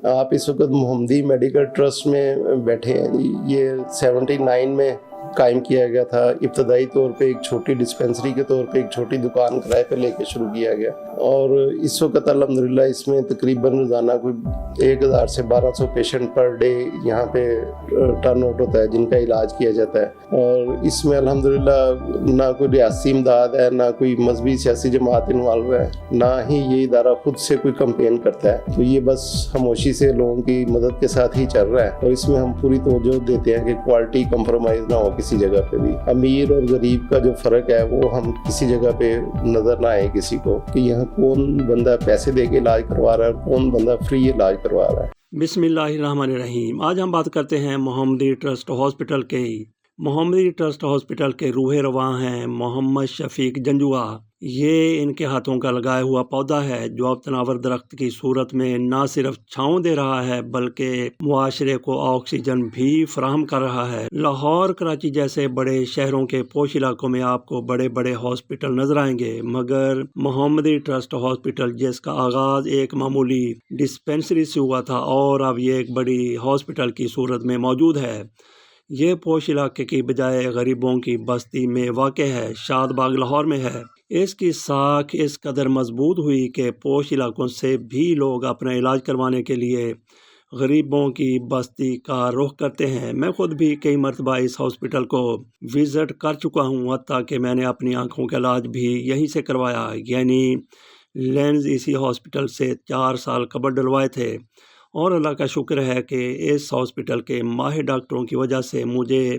آپ اس وقت محمدی میڈیکل ٹرسٹ میں بیٹھے ہیں. یہ 79 میں قائم کیا گیا تھا. ابتدائی طور پہ ایک چھوٹی ڈسپینسری کے طور پہ ایک چھوٹی دکان کرائے پہ لے کے شروع کیا گیا، اور اس وقت الحمدللہ اس میں تقریباً روزانہ کوئی 1000 سے 1200 پیشنٹ پر ڈے یہاں پہ ٹرن آؤٹ ہوتا ہے جن کا علاج کیا جاتا ہے. اور اس میں الحمدللہ نہ کوئی ریاستی امداد ہے، نہ کوئی مذہبی سیاسی جماعت انوالو ہے، نہ ہی یہ ادارہ خود سے کوئی کمپین کرتا ہے. تو یہ بس خاموشی سے لوگوں کی مدد کے ساتھ ہی چل رہا ہے، اور اس میں ہم پوری توجہ دیتے ہیں کہ کوالٹی کمپرومائز نہ ہو کسی جگہ پہ بھی. امیر اور غریب کا جو فرق ہے وہ ہم کسی جگہ پہ نظر نہ آئے کسی کو، کہ یہاں کون بندہ پیسے دے کے علاج کروا رہا ہے اور کون بندہ فری علاج کروا رہا ہے. بسم اللہ الرحمن الرحیم. آج ہم بات کرتے ہیں محمدی ٹرسٹ ہاسپٹل کے. محمدی ٹرسٹ ہاسپٹل کے روح رواں ہیں محمد شفیق جنجوعہ. یہ ان کے ہاتھوں کا لگایا ہوا پودا ہے جو اب تناور درخت کی صورت میں نہ صرف چھاؤں دے رہا ہے بلکہ معاشرے کو آکسیجن بھی فراہم کر رہا ہے. لاہور، کراچی جیسے بڑے شہروں کے پوش علاقوں میں آپ کو بڑے بڑے ہاسپٹل نظر آئیں گے، مگر محمدی ٹرسٹ ہاسپٹل جس کا آغاز ایک معمولی ڈسپینسری سے ہوا تھا اور اب یہ ایک بڑی ہاسپٹل کی صورت میں موجود ہے. یہ پوش علاقے کی بجائے غریبوں کی بستی میں واقع ہے. شاد باغ لاہور میں ہے. اس کی ساکھ اس قدر مضبوط ہوئی کہ پوش علاقوں سے بھی لوگ اپنا علاج کروانے کے لیے غریبوں کی بستی کا رخ کرتے ہیں. میں خود بھی کئی مرتبہ اس ہاسپٹل کو وزٹ کر چکا ہوں، حتیٰ کہ میں نے اپنی آنکھوں کا علاج بھی یہیں سے کروایا، یعنی لینز اسی ہاسپٹل سے 4 سال قبل ڈلوائے تھے. اور اللہ کا شکر ہے کہ اس ہاسپٹل کے ماہر ڈاکٹروں کی وجہ سے مجھے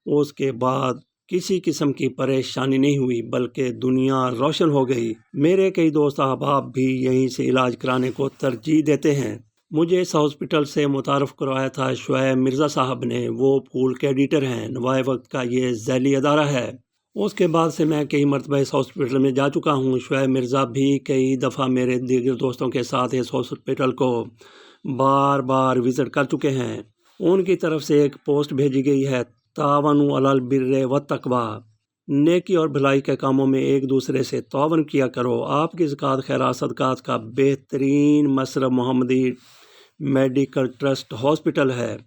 اس کے بعد کسی قسم کی پریشانی نہیں ہوئی، بلکہ دنیا روشن ہو گئی. میرے کئی دوست احباب بھی یہیں سے علاج کرانے کو ترجیح دیتے ہیں. مجھے اس ہاسپٹل سے متعارف کروایا تھا شعیب مرزا صاحب نے. وہ پھول کے ایڈیٹر ہیں. نوائے وقت کا یہ ذیلی ادارہ ہے. اس کے بعد سے میں کئی مرتبہ اس ہاسپٹل میں جا چکا ہوں. شعیب مرزا بھی کئی دفعہ میرے دیگر دوستوں کے ساتھ اس ہاسپٹل کو بار بار وزٹ کر چکے ہیں. ان کی طرف سے ایک پوسٹ بھیجی گئی ہے: تعاونوا علی البر والتقوی، نیکی اور بھلائی کے کاموں میں ایک دوسرے سے تعاون کیا کرو. آپ کی زکوٰۃ، خیرات، صدقات کا بہترین مصرف محمدی میڈیکل ٹرسٹ ہاسپٹل ہے.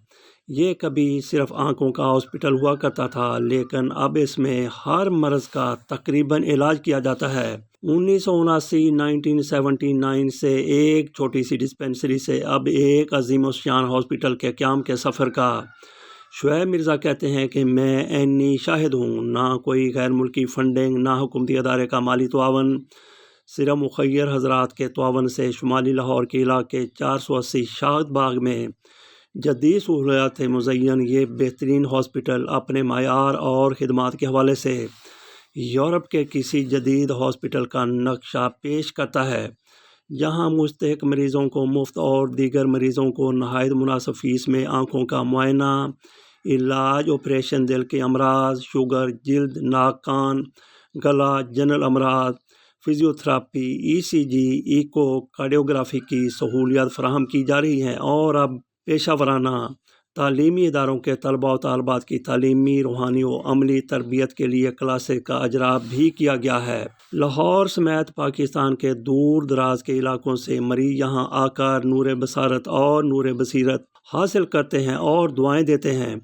یہ کبھی صرف آنکھوں کا ہاسپٹل ہوا کرتا تھا، لیکن اب اس میں ہر مرض کا تقریباً علاج کیا جاتا ہے. 1979 سے ایک چھوٹی سی ڈسپینسری سے اب ایک عظیم الشان ہاسپٹل کے قیام کے سفر کا شعیب مرزا کہتے ہیں کہ میں عینی شاہد ہوں. نہ کوئی غیر ملکی فنڈنگ، نہ حکومتی ادارے کا مالی تعاون، صرف مخیر حضرات کے تعاون سے شمالی لاہور کے علاقے 480 شاد باغ میں جدید سہولیات سے مزین یہ بہترین ہاسپٹل اپنے معیار اور خدمات کے حوالے سے یورپ کے کسی جدید ہاسپٹل کا نقشہ پیش کرتا ہے، جہاں مستحق مریضوں کو مفت اور دیگر مریضوں کو نہایت مناسب فیس میں آنکھوں کا معائنہ، علاج، آپریشن، دل کے امراض، شوگر، جلد، ناک، کان، گلا، جنرل امراض، فزیوتھراپی، ECG، ایکو کارڈیوگرافی کی سہولیات فراہم کی جا رہی ہیں. اور اب پیشہ ورانہ تعلیمی اداروں کے طلباء و طالبات کی تعلیمی، روحانی و عملی تربیت کے لیے کلاسز کا اجرا بھی کیا گیا ہے. لاہور سمیت پاکستان کے دور دراز کے علاقوں سے مریض یہاں آ کر نور بصارت اور نور بصیرت حاصل کرتے ہیں اور دعائیں دیتے ہیں.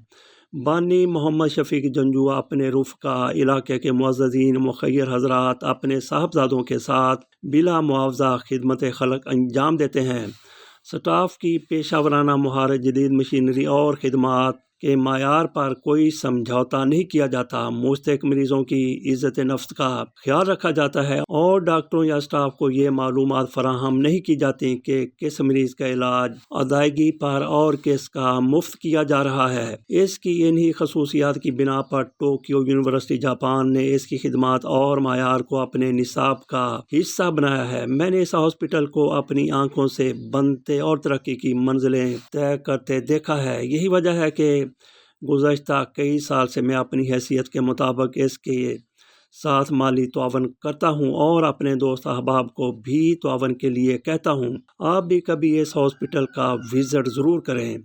بانی محمد شفیق جنجوعہ اپنے رفقا، علاقے کے معززین مخیر حضرات اپنے صاحبزادوں کے ساتھ بلا معاوضہ خدمت خلق انجام دیتے ہیں. سٹاف کی پیشہ ورانہ مہارت، جدید مشینری اور خدمات کے معیار پر کوئی سمجھوتا نہیں کیا جاتا. مستحق مریضوں کی عزت نفس کا خیال رکھا جاتا ہے اور ڈاکٹروں یا اسٹاف کو یہ معلومات فراہم نہیں کی جاتی کہ کس مریض کا علاج ادائیگی پر اور کس کا مفت کیا جا رہا ہے. اس کی انہی خصوصیات کی بنا پر ٹوکیو یونیورسٹی جاپان نے اس کی خدمات اور معیار کو اپنے نصاب کا حصہ بنایا ہے. میں نے اس ہاسپٹل کو اپنی آنکھوں سے بنتے اور ترقی کی منزلیں طے کرتے دیکھا ہے. یہی وجہ ہے کہ گزشتہ کئی سال سے میں اپنی حیثیت کے مطابق اس کے ساتھ مالی تعاون کرتا ہوں اور اپنے دوست احباب کو بھی تعاون کے لیے کہتا ہوں. آپ بھی کبھی اس ہاسپٹل کا وزٹ ضرور کریں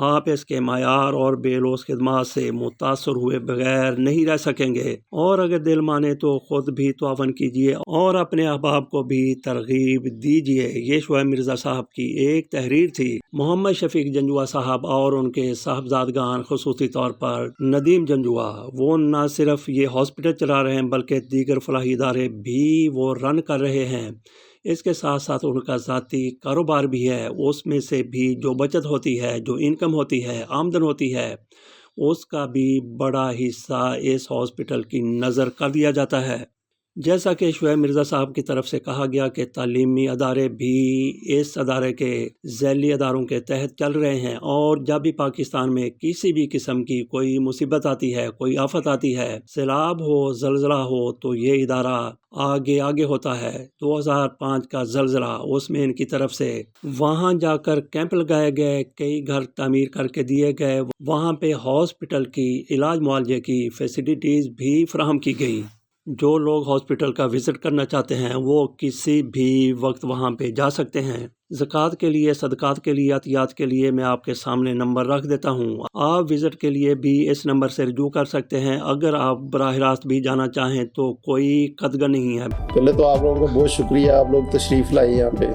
آپ اس کے معیار اور بے لوث خدمات سے متاثر ہوئے بغیر نہیں رہ سکیں گے، اور اگر دل مانے تو خود بھی تعاون کیجیے اور اپنے احباب کو بھی ترغیب دیجیے۔ یہ شعیب مرزا صاحب کی ایک تحریر تھی۔ محمد شفیق جنجوعہ صاحب اور ان کے صاحبزادگان، خصوصی طور پر ندیم جنجوعہ، وہ نہ صرف یہ ہاسپٹل چلا رہے ہیں بلکہ دیگر فلاحی ادارے بھی وہ رن کر رہے ہیں۔ اس کے ساتھ ساتھ ان کا ذاتی کاروبار بھی ہے، اس میں سے بھی جو بچت ہوتی ہے، جو انکم ہوتی ہے، آمدن ہوتی ہے، اس کا بھی بڑا حصہ اس ہاسپٹل کی نظر کر دیا جاتا ہے۔ جیسا کہ شعیب مرزا صاحب کی طرف سے کہا گیا کہ تعلیمی ادارے بھی اس ادارے کے ذیلی اداروں کے تحت چل رہے ہیں، اور جب بھی پاکستان میں کسی بھی قسم کی کوئی مصیبت آتی ہے، کوئی آفت آتی ہے، سیلاب ہو، زلزلہ ہو، تو یہ ادارہ آگے ہوتا ہے۔ 2005 کا زلزلہ، اس میں ان کی طرف سے وہاں جا کر کیمپ لگائے گئے، کئی گھر تعمیر کر کے دیے گئے، وہاں پہ ہاسپٹل کی علاج معالجے کی فیسلٹیز بھی فراہم کی گئی۔ جو لوگ ہاسپٹل کا وزٹ کرنا چاہتے ہیں وہ کسی بھی وقت وہاں پہ جا سکتے ہیں۔ زکوٰۃ کے لیے، صدقات کے لیے، عطیات کے لیے میں آپ کے سامنے نمبر رکھ دیتا ہوں، آپ وزٹ کے لیے بھی اس نمبر سے رجوع کر سکتے ہیں۔ اگر آپ براہ راست بھی جانا چاہیں تو کوئی قدغن نہیں ہے۔ پہلے تو آپ لوگوں کا بہت شکریہ، آپ لوگ تشریف لائے یہاں پہ۔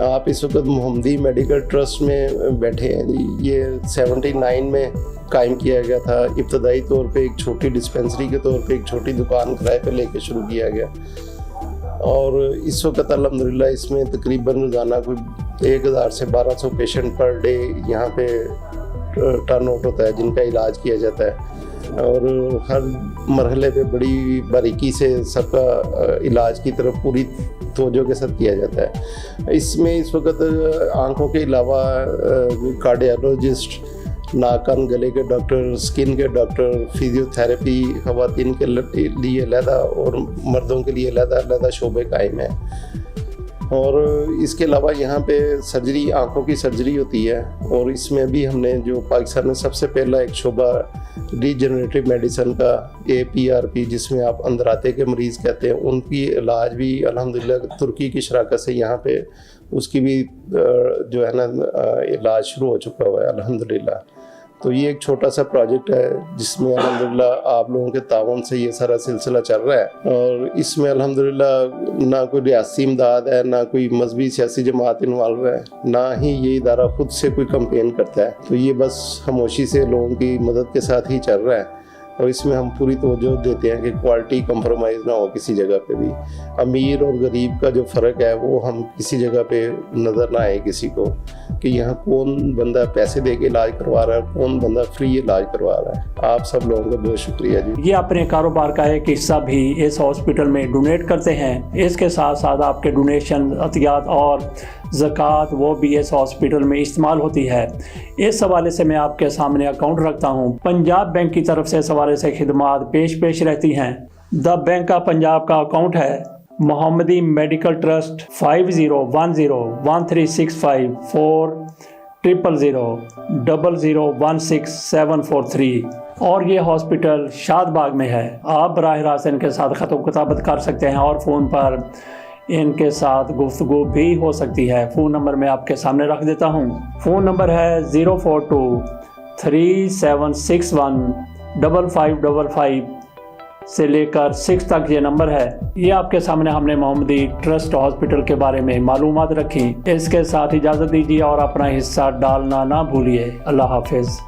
آپ اس وقت محمدی میڈیکل ٹرسٹ میں بیٹھے ہیں جی۔ یہ 79 میں قائم کیا گیا تھا۔ ابتدائی طور پہ ایک چھوٹی ڈسپینسری کے طور پہ ایک چھوٹی دکان کرائے پہ لے کے شروع کیا گیا، اور اس وقت الحمدللہ اس میں تقریباً روزانہ کوئی 1000 سے 1200 پیشنٹ پر ڈے یہاں پہ ٹرن آؤٹ ہوتا ہے، جن کا علاج کیا جاتا ہے، اور ہر مرحلے پہ بڑی باریکی سے سب کا علاج کی طرف پوری توجہ کے ساتھ کیا جاتا ہے۔ اس میں اس وقت آنکھوں کے علاوہ کارڈیالوجسٹ، ناک کان گلے کے ڈاکٹر، اسکن کے ڈاکٹر، فزیو تھراپی، خواتین کے لیے علیحدہ اور مردوں کے لیے علیحدہ شعبے قائم ہیں، اور اس کے علاوہ یہاں پہ سرجری، آنکھوں کی سرجری ہوتی ہے، اور اس میں بھی ہم نے جو پاکستان میں سب سے پہلا ایک شعبہ ریجنریٹو میڈیسن کا APRP، جس میں آپ اندراتے کے مریض کہتے ہیں، ان کی علاج بھی الحمدللہ ترکی کی شراکت سے یہاں پہ اس کی بھی جو ہے نا علاج شروع ہو چکا ہوا ہے الحمدللہ۔ تو یہ ایک چھوٹا سا پروجیکٹ ہے جس میں الحمدللہ آپ لوگوں کے تعاون سے یہ سارا سلسلہ چل رہا ہے، اور اس میں الحمدللہ نہ کوئی ریاستی امداد ہے، نہ کوئی مذہبی سیاسی جماعت انوالو ہے، نہ ہی یہ ادارہ خود سے کوئی کمپین کرتا ہے۔ تو یہ بس خاموشی سے لوگوں کی مدد کے ساتھ ہی چل رہا ہے، اور اس میں ہم پوری توجہ دیتے ہیں کہ کوالٹی کمپرومائز نہ ہو کسی جگہ پہ بھی۔ امیر اور غریب کا جو فرق ہے وہ ہم کسی جگہ پہ نظر نہ آئے کسی کو، کہ یہاں کون بندہ پیسے دے کے علاج کروا رہا ہے، کون بندہ فری علاج کروا رہا ہے۔ آپ سب لوگوں کا بہت شکریہ جی۔ یہ اپنے کاروبار کا ایک حصہ بھی اس ہاسپٹل میں ڈونیٹ کرتے ہیں۔ اس کے ساتھ ساتھ آپ کے ڈونیشن، عطیات اور زکوٰۃ وہ بھی اس ہاسپٹل میں استعمال ہوتی ہے۔ اس حوالے سے میں آپ کے سامنے اکاؤنٹ رکھتا ہوں۔ پنجاب بینک کی طرف سے اس حوالے سے خدمات پیش رہتی ہیں۔ دا بینک آف پنجاب کا اکاؤنٹ ہے محمدی میڈیکل ٹرسٹ 501013654000016743، اور یہ ہاسپٹل شاد باغ میں ہے۔ آپ براہ راست ان کے ساتھ خط و کتابت کر سکتے ہیں، اور فون پر ان کے ساتھ گفتگو بھی ہو سکتی ہے۔ فون نمبر میں آپ کے سامنے رکھ دیتا ہوں۔ فون نمبر ہے 04237615555 سے لے کر 6 تک یہ نمبر ہے۔ یہ آپ کے سامنے ہم نے محمدی ٹرسٹ ہاسپٹل کے بارے میں معلومات رکھی۔ اس کے ساتھ اجازت دیجیے اور اپنا حصہ ڈالنا نہ بھولیے۔ اللہ حافظ۔